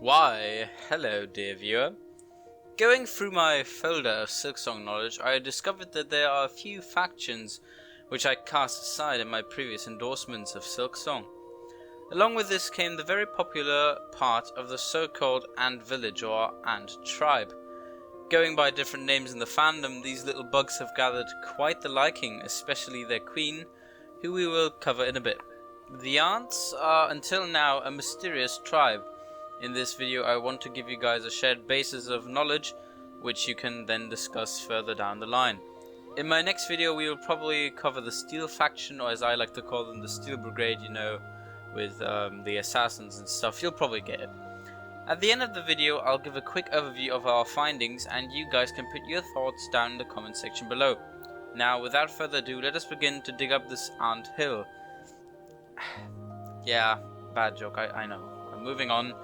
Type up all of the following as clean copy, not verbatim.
Why, hello dear viewer. Going through my folder of Silksong knowledge, I discovered that there are a few factions which I cast aside in my previous endorsements of Silksong. Along with this came the very popular part of the so-called Ant Village or Ant Tribe. Going by different names in the fandom, these little bugs have gathered quite the liking, especially their queen, who we will cover in a bit. The Ants are until now a mysterious tribe. In this video I want to give you guys a shared basis of knowledge which you can then discuss further down the line. In my next video we will probably cover the Steel faction, or as I like to call them, the Steel Brigade, you know, with the assassins and stuff. You'll probably get it. At the end of the video I'll give a quick overview of our findings and you guys can put your thoughts down in the comment section below. Now without further ado, let us begin to dig up this ant hill. Yeah, bad joke, I know. I'm moving on.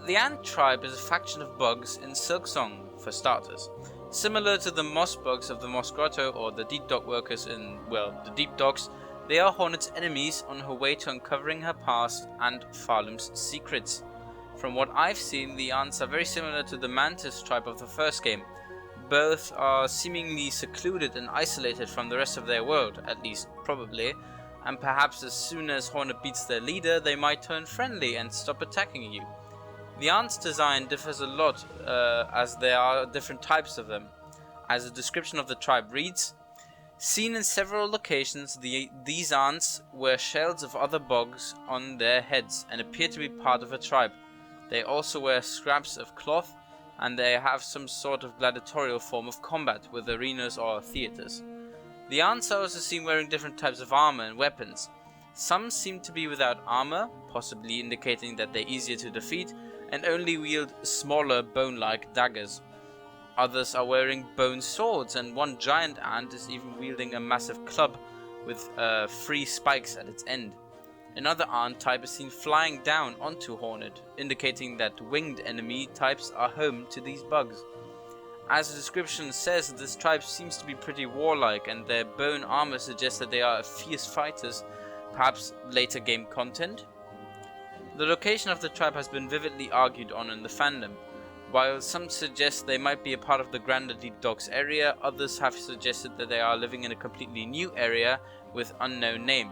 The Ant Tribe is a faction of bugs in Silksong, for starters. Similar to the moss bugs of the Moss Grotto or the Deep Dock workers in, well, the Deep Docks, they are Hornet's enemies on her way to uncovering her past and Farlum's secrets. From what I've seen, the Ants are very similar to the Mantis tribe of the first game. Both are seemingly secluded and isolated from the rest of their world, at least probably, and perhaps as soon as Hornet beats their leader, they might turn friendly and stop attacking you. The Ants' design differs a lot as there are different types of them. As the description of the tribe reads, seen in several locations, these ants wear shells of other bugs on their heads and appear to be part of a tribe. They also wear scraps of cloth and they have some sort of gladiatorial form of combat with arenas or theaters. The ants are also seen wearing different types of armor and weapons. Some seem to be without armor, possibly indicating that they're easier to defeat, and only wield smaller bone-like daggers. Others are wearing bone swords, and one giant ant is even wielding a massive club with 3 spikes at its end. Another ant type is seen flying down onto Hornet, indicating that winged enemy types are home to these bugs. As the description says, this tribe seems to be pretty warlike, and their bone armor suggests that they are fierce fighters, perhaps later game content. The location of the tribe has been vividly argued on in the fandom. While some suggest they might be a part of the grander Deep Docks area, others have suggested that they are living in a completely new area with unknown name.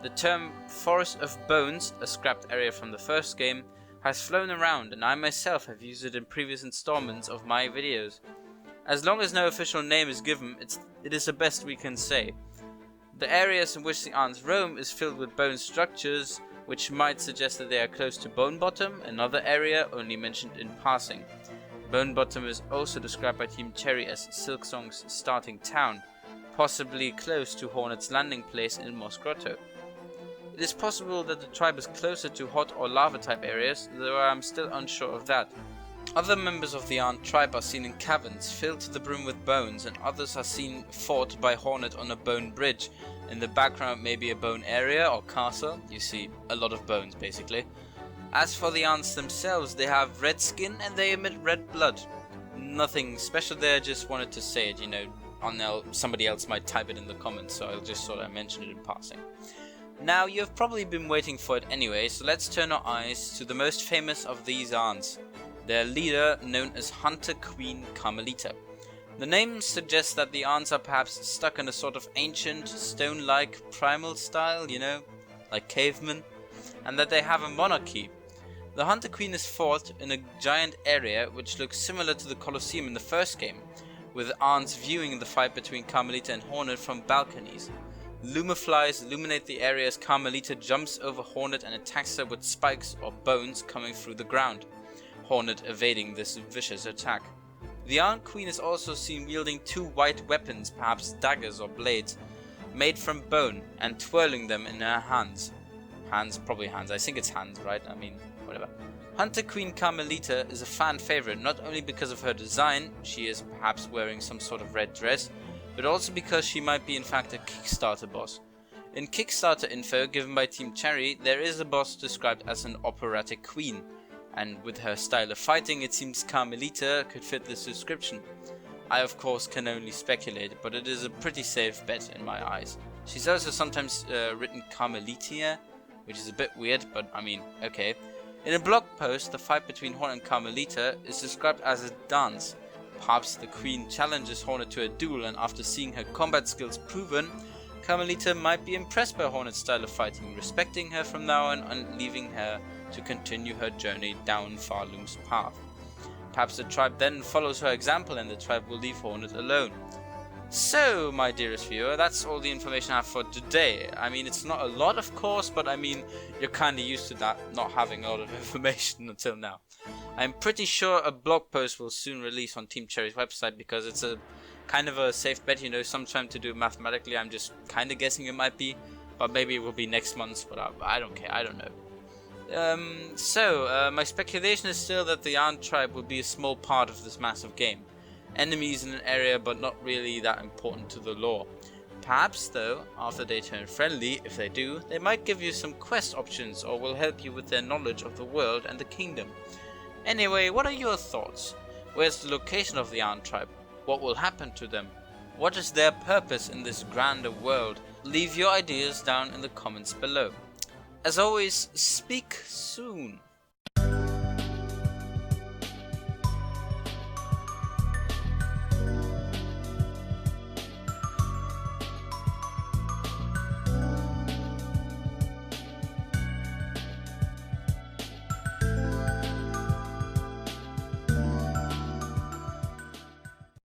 The term Forest of Bones, a scrapped area from the first game, has flown around, and I myself have used it in previous installments of my videos. As long as no official name is given, it is the best we can say. The areas in which the ants roam is filled with bone structures, which might suggest that they are close to Bone Bottom, another area only mentioned in passing. Bone Bottom is also described by Team Cherry as Silksong's starting town, possibly close to Hornet's landing place in Moss Grotto. It is possible that the tribe is closer to hot or lava type areas, though I am still unsure of that. Other members of the Ant tribe are seen in caverns filled to the brim with bones, and others are seen fought by Hornet on a bone bridge. In the background maybe a bone area or castle. You see a lot of bones basically. As for the ants themselves, they have red skin and they emit red blood. Nothing special there, just wanted to say it, you know, somebody else might type it in the comments, so I'll just sort of mention it in passing. Now you've probably been waiting for it anyway, so let's turn our eyes to the most famous of these ants. Their leader, known as Hunter Queen Carmelita. The name suggests that the ants are perhaps stuck in a sort of ancient, stone-like, primal style, you know, like cavemen, and that they have a monarchy. The Hunter Queen is fought in a giant area which looks similar to the Colosseum in the first game, with ants viewing the fight between Carmelita and Hornet from balconies. Lumaflies illuminate the area as Carmelita jumps over Hornet and attacks her with spikes or bones coming through the ground, Hornet evading this vicious attack. The Ant Queen is also seen wielding 2 white weapons, perhaps daggers or blades, made from bone, and twirling them in her hands. Probably hands, I think it's hands, right? I mean, whatever. Hunter Queen Carmelita is a fan favorite, not only because of her design, she is perhaps wearing some sort of red dress, but also because she might be in fact a Kickstarter boss. In Kickstarter info given by Team Cherry, there is a boss described as an operatic queen. And with her style of fighting, it seems Carmelita could fit this description. I of course can only speculate, but it is a pretty safe bet in my eyes. She's also sometimes written Carmelitia, which is a bit weird, but I mean, okay. In a blog post, the fight between Hornet and Carmelita is described as a dance. Perhaps the Queen challenges Hornet to a duel, and after seeing her combat skills proven, Carmelita might be impressed by Hornet's style of fighting, respecting her from now on and leaving her to continue her journey down Farloom's path. Perhaps the tribe then follows her example and the tribe will leave Hornet alone. So, my dearest viewer, that's all the information I have for today. I mean, it's not a lot, of course, but I mean, you're kinda used to that, not having a lot of information until now. I'm pretty sure a blog post will soon release on Team Cherry's website because it's a kind of a safe bet, you know, sometime to do mathematically. I'm just kinda guessing it might be, but maybe it will be next month, but I don't care, I don't know. My speculation is still that the Ant tribe will be a small part of this massive game. Enemies in an area, but not really that important to the lore. Perhaps, though, after they turn friendly, if they do, they might give you some quest options or will help you with their knowledge of the world and the kingdom. Anyway, what are your thoughts? Where's the location of the Ant tribe? What will happen to them? What is their purpose in this grander world? Leave your ideas down in the comments below. As always, speak soon.